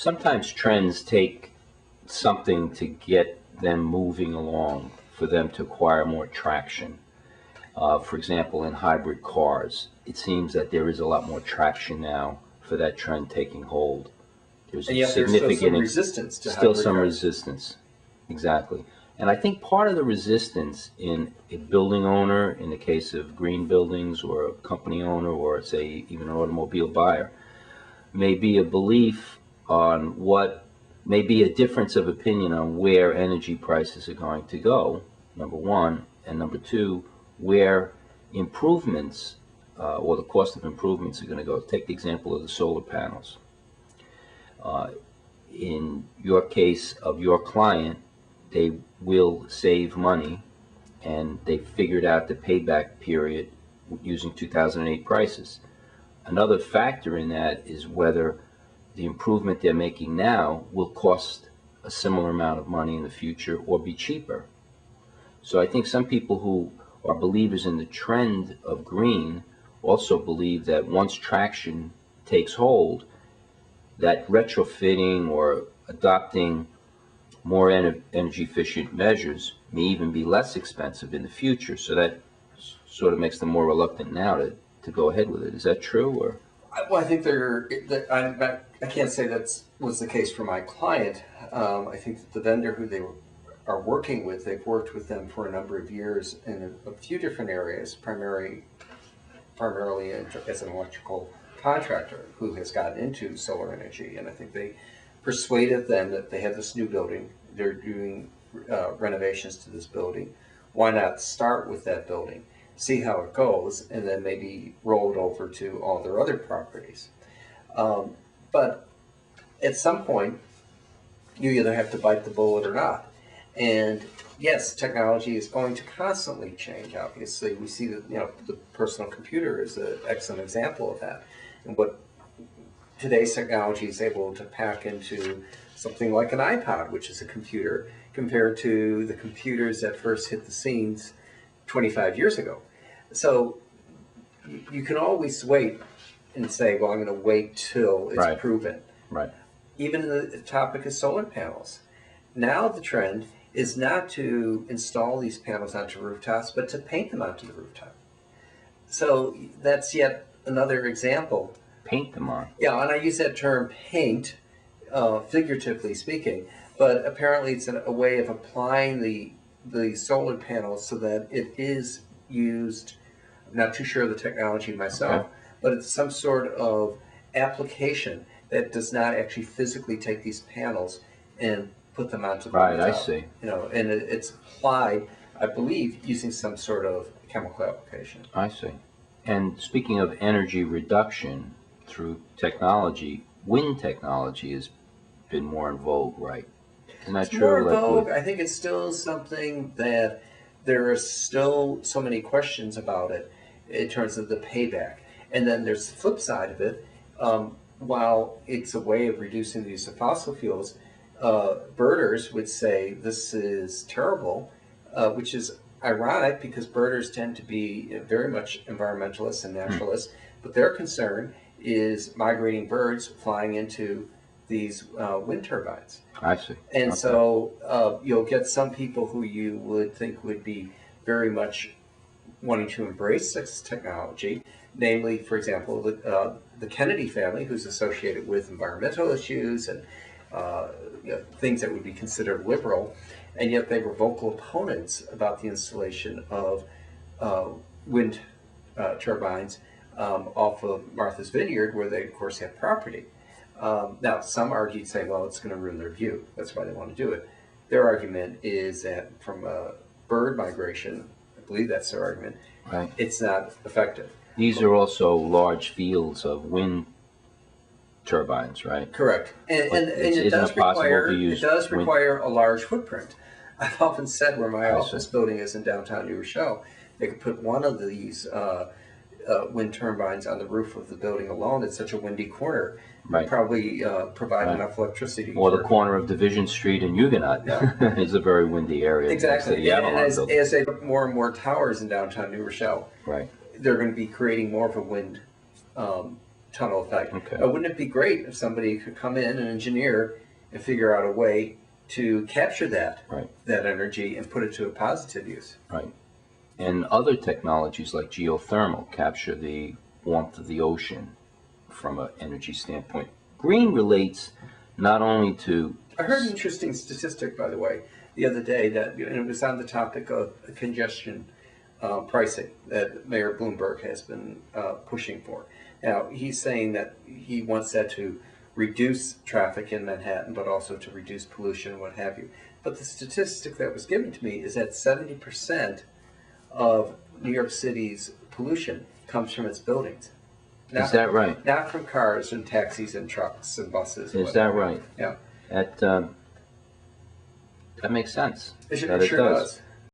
sometimes trends take something to get them moving along for them to acquire more traction. For example, in hybrid cars, it seems that there is a lot more traction now for that trend taking hold. There's And yet significant, there's still some resistance to still hybrid some cars. resistance. Exactly. And I think part of the resistance in a building owner, in the case of green buildings, or a company owner, or say even an automobile buyer, may be a belief on what may be a difference of opinion on where energy prices are going to go, number one, and number two, where improvements or the cost of improvements are going to go. Take the example of the solar panels. In your case of your client, they will save money, and they figured out the payback period using 2008 prices. Another factor in that is whether the improvement they're making now will cost a similar amount of money in the future or be cheaper. So I think some people who are believers in the trend of green also believe that once traction takes hold, that retrofitting or adopting more energy efficient measures may even be less expensive in the future. So that sort of makes them more reluctant now to go ahead with it. Is that true? Or? Well, I think I can't say that was the case for my client. I think that the vendor who they are working with, they've worked with them for a number of years in a few different areas, primarily as an electrical contractor who has gotten into solar energy. And I think they persuaded them that they have this new building, they're doing renovations to this building. Why not start with that building, see how it goes, and then maybe roll it over to all their other properties. But at some point, you either have to bite the bullet or not. And yes, technology is going to constantly change. Obviously, we see that the personal computer is an excellent example of that. And what today's technology is able to pack into something like an iPod, which is a computer, compared to the computers that first hit the scenes 25 years ago. So you can always wait and say, well, I'm going to wait till it's proven. Right. Even the topic of solar panels. Now the trend is not to install these panels onto rooftops, but to paint them onto the rooftop. So that's yet another example. Paint them on. Yeah, and I use that term paint, figuratively speaking, but apparently it's a way of applying the solar panels so that it is used. I'm not too sure of the technology myself, but it's some sort of application that does not actually physically take these panels and put them onto the rooftop. I see. And it's applied, I believe, using some sort of chemical application. I see. And speaking of energy reduction through technology, wind technology has been more in vogue, right? Isn't that true? More in vogue. I think it's still something that there are still so many questions about it in terms of the payback. And then there's the flip side of it. While it's a way of reducing the use of fossil fuels, birders would say this is terrible, which is ironic because birders tend to be very much environmentalists and naturalists, but their concern is migrating birds flying into these wind turbines. I see. And so you'll get some people who you would think would be very much wanting to embrace this technology, namely, for example, the Kennedy family, who's associated with environmental issues and things that would be considered liberal, and yet they were vocal opponents about the installation of wind turbines off of Martha's Vineyard, where they, of course, have property. Now, some argued saying, well, it's going to ruin their view. That's why they want to do it. Their argument is that from a bird migration, I believe that's their argument, it's not effective. These are also large fields of wind turbines, right? Correct. And it does require a large footprint. I've often said where my office building is in downtown New Rochelle, they could put one of these wind turbines on the roof of the building alone. It's such a windy corner. Probably provide enough electricity. Or the corner of Division Street in Huguenot is a very windy area. Exactly. And as they put more and more towers in downtown New Rochelle, they're going to be creating more of a wind tunnel effect. Okay. Wouldn't it be great if somebody could come in, an engineer, and figure out a way to capture that Right. that energy and put it to a positive use? Right. And other technologies like geothermal capture the warmth of the ocean from an energy standpoint. Green relates not only to... I heard an interesting statistic, by the way, the other day, that, and it was on the topic of congestion pricing that Mayor Bloomberg has been pushing for. Now, he's saying that he wants that to reduce traffic in Manhattan, but also to reduce pollution and what have you. But the statistic that was given to me is that 70% of New York City's pollution comes from its buildings. Is that right? Not from cars and taxis and trucks and buses. Is that right? Yeah. That makes sense. It That it sure does. does.